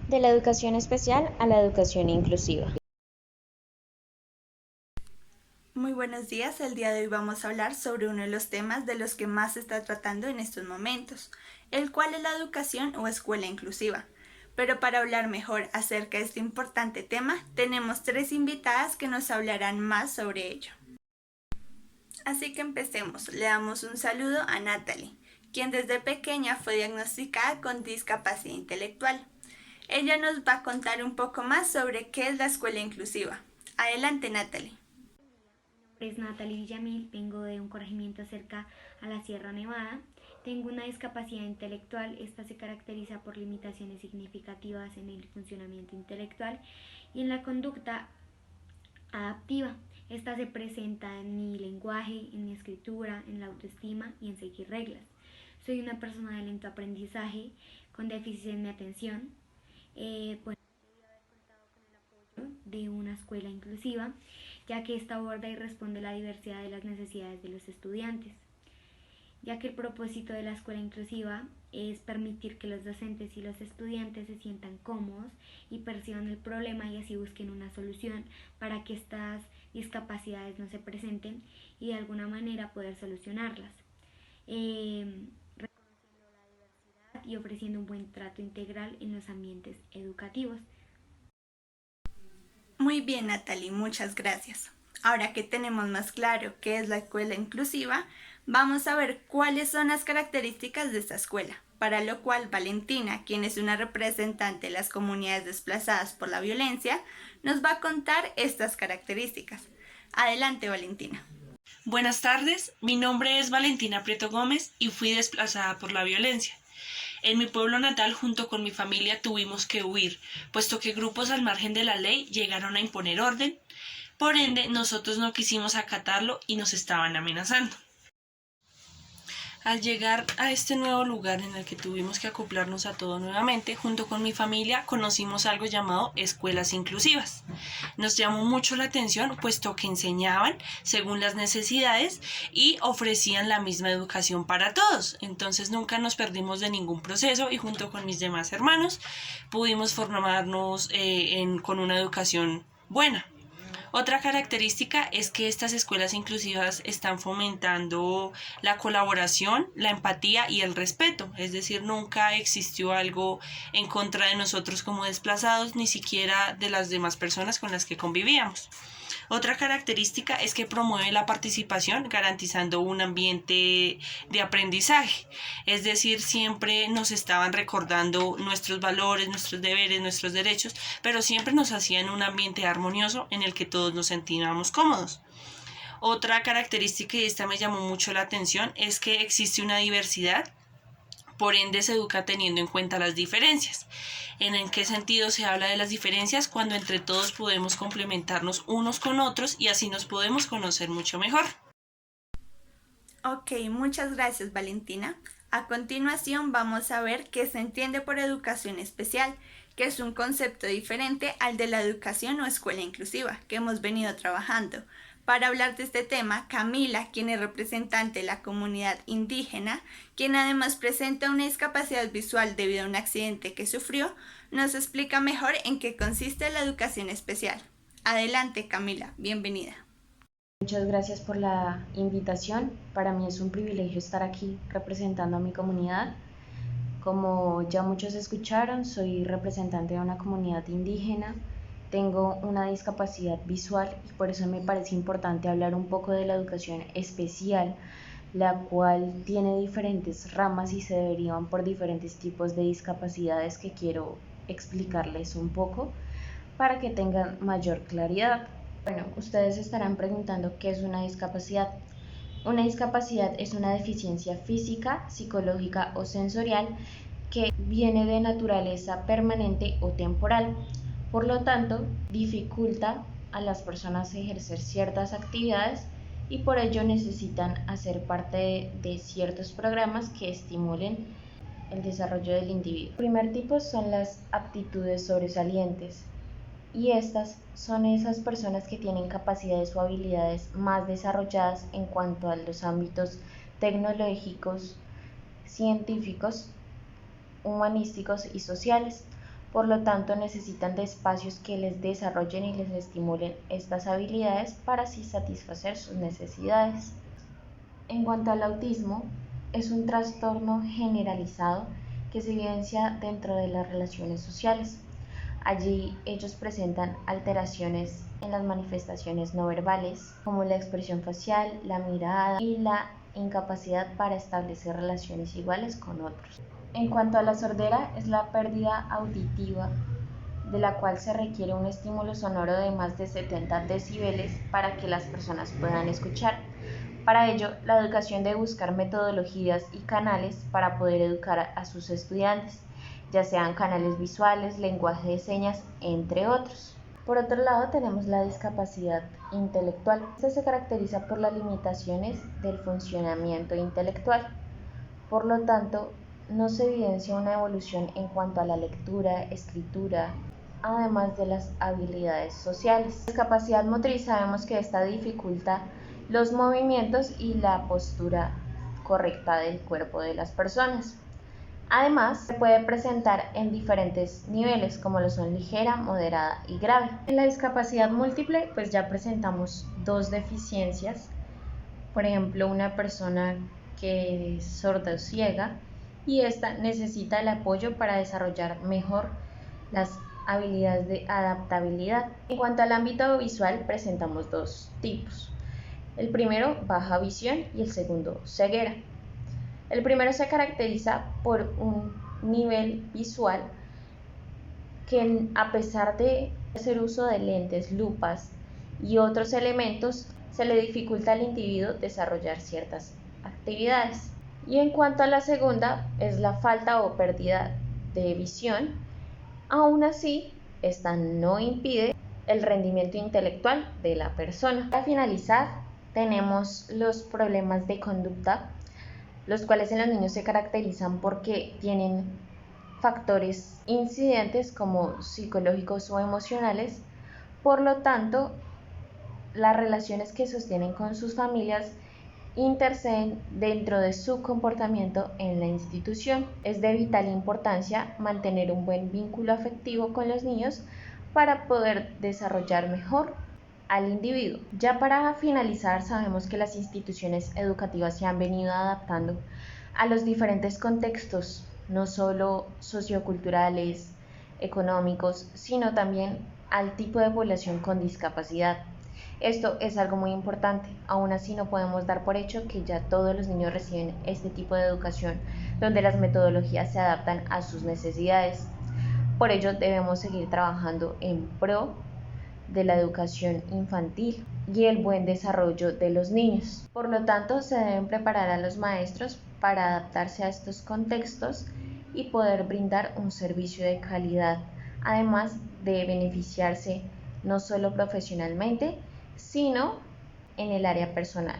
De la educación especial a la educación inclusiva. Muy buenos días, el día de hoy vamos a hablar sobre uno de los temas de los que más se está tratando en estos momentos, el cual es la educación o escuela inclusiva. Pero para hablar mejor acerca de este importante tema, tenemos tres invitadas que nos hablarán más sobre ello. Así que empecemos, le damos un saludo a Natalie, quien desde pequeña fue diagnosticada con discapacidad intelectual. Ella nos va a contar un poco más sobre qué es la escuela inclusiva. Adelante, Natalie. Mi nombre es Natalie Villamil, vengo de un corregimiento cerca a la Sierra Nevada. Tengo una discapacidad intelectual, esta se caracteriza por limitaciones significativas en el funcionamiento intelectual y en la conducta adaptiva. Esta se presenta en mi lenguaje, en mi escritura, en la autoestima y en seguir reglas. Soy una persona de lento aprendizaje, con déficit en mi atención. Pues de una escuela inclusiva, ya que esta aborda y responde a la diversidad de las necesidades de los estudiantes, ya que el propósito de la escuela inclusiva es permitir que los docentes y los estudiantes se sientan cómodos y perciban el problema y así busquen una solución para que estas discapacidades no se presenten y de alguna manera poder solucionarlas. Reconociendo la diversidad y ofreciendo un buen trato integral en los ambientes educativos. Muy bien, Natalie, muchas gracias. Ahora que tenemos más claro qué es la escuela inclusiva, vamos a ver cuáles son las características de esta escuela, para lo cual Valentina, quien es una representante de las comunidades desplazadas por la violencia, nos va a contar estas características. Adelante, Valentina. Buenas tardes, mi nombre es Valentina Prieto Gómez y fui desplazada por la violencia. En mi pueblo natal, junto con mi familia, tuvimos que huir, puesto que grupos al margen de la ley llegaron a imponer orden. Por ende, nosotros no quisimos acatarlo y nos estaban amenazando. Al llegar a este nuevo lugar en el que tuvimos que acoplarnos a todo nuevamente, junto con mi familia conocimos algo llamado escuelas inclusivas. Nos llamó mucho la atención puesto que enseñaban según las necesidades y ofrecían la misma educación para todos. Entonces nunca nos perdimos de ningún proceso y junto con mis demás hermanos pudimos formarnos con una educación buena. Otra característica es que estas escuelas inclusivas están fomentando la colaboración, la empatía y el respeto, es decir, nunca existió algo en contra de nosotros como desplazados, ni siquiera de las demás personas con las que convivíamos. Otra característica es que promueve la participación garantizando un ambiente de aprendizaje, es decir, siempre nos estaban recordando nuestros valores, nuestros deberes, nuestros derechos, pero siempre nos hacían un ambiente armonioso en el que todos nos sentíamos cómodos. Otra característica, y esta me llamó mucho la atención, es que existe una diversidad, por ende se educa teniendo en cuenta las diferencias. ¿En qué sentido se habla de las diferencias? Cuando entre todos podemos complementarnos unos con otros y así nos podemos conocer mucho mejor. Ok, muchas gracias, Valentina. A continuación vamos a ver qué se entiende por educación especial, que es un concepto diferente al de la educación o escuela inclusiva que hemos venido trabajando. Para hablar de este tema, Camila, quien es representante de la comunidad indígena, quien además presenta una discapacidad visual debido a un accidente que sufrió, nos explica mejor en qué consiste la educación especial. Adelante, Camila, bienvenida. Muchas gracias por la invitación. Para mí es un privilegio estar aquí representando a mi comunidad. Como ya muchos escucharon, soy representante de una comunidad indígena. Tengo una discapacidad visual y por eso me parece importante hablar un poco de la educación especial, la cual tiene diferentes ramas y se derivan por diferentes tipos de discapacidades que quiero explicarles un poco para que tengan mayor claridad. Bueno, ustedes estarán preguntando qué es una discapacidad. Una discapacidad es una deficiencia física, psicológica o sensorial que viene de naturaleza permanente o temporal. Por lo tanto, dificulta a las personas ejercer ciertas actividades y por ello necesitan hacer parte de ciertos programas que estimulen el desarrollo del individuo. El primer tipo son las aptitudes sobresalientes y estas son esas personas que tienen capacidades o habilidades más desarrolladas en cuanto a los ámbitos tecnológicos, científicos, humanísticos y sociales. Por lo tanto, necesitan de espacios que les desarrollen y les estimulen estas habilidades para así satisfacer sus necesidades. En cuanto al autismo, es un trastorno generalizado que se evidencia dentro de las relaciones sociales. Allí ellos presentan alteraciones en las manifestaciones no verbales, como la expresión facial, la mirada y la incapacidad para establecer relaciones iguales con otros. En cuanto a la sordera, es la pérdida auditiva de la cual se requiere un estímulo sonoro de más de 70 decibeles para que las personas puedan escuchar. Para ello, la educación debe buscar metodologías y canales para poder educar a sus estudiantes, ya sean canales visuales, lenguaje de señas, entre otros. Por otro lado, tenemos la discapacidad intelectual. Esta se caracteriza por las limitaciones del funcionamiento intelectual. Por lo tanto, no se evidencia una evolución en cuanto a la lectura, escritura, además de las habilidades sociales. La discapacidad motriz sabemos que esta dificulta los movimientos y la postura correcta del cuerpo de las personas. Además, se puede presentar en diferentes niveles, como lo son ligera, moderada y grave. En la discapacidad múltiple, pues ya presentamos dos deficiencias. Por ejemplo, una persona que es sorda o ciega y esta necesita el apoyo para desarrollar mejor las habilidades de adaptabilidad. En cuanto al ámbito visual, presentamos dos tipos. El primero, baja visión, y el segundo, ceguera. El primero se caracteriza por un nivel visual que, a pesar de hacer uso de lentes, lupas y otros elementos, se le dificulta al individuo desarrollar ciertas actividades. Y en cuanto a la segunda, es la falta o pérdida de visión. Aún así, esta no impide el rendimiento intelectual de la persona. Para finalizar, tenemos los problemas de conducta, los cuales en los niños se caracterizan porque tienen factores incidentes como psicológicos o emocionales. Por lo tanto, las relaciones que sostienen con sus familias interceden dentro de su comportamiento en la institución. Es de vital importancia mantener un buen vínculo afectivo con los niños para poder desarrollar mejor al individuo. Ya para finalizar, sabemos que las instituciones educativas se han venido adaptando a los diferentes contextos, no solo socioculturales, económicos, sino también al tipo de población con discapacidad. Esto es algo muy importante, aún así no podemos dar por hecho que ya todos los niños reciben este tipo de educación, donde las metodologías se adaptan a sus necesidades. Por ello debemos seguir trabajando en pro de la educación infantil y el buen desarrollo de los niños. Por lo tanto, se deben preparar a los maestros para adaptarse a estos contextos y poder brindar un servicio de calidad, además de beneficiarse no solo profesionalmente, sino en el área personal.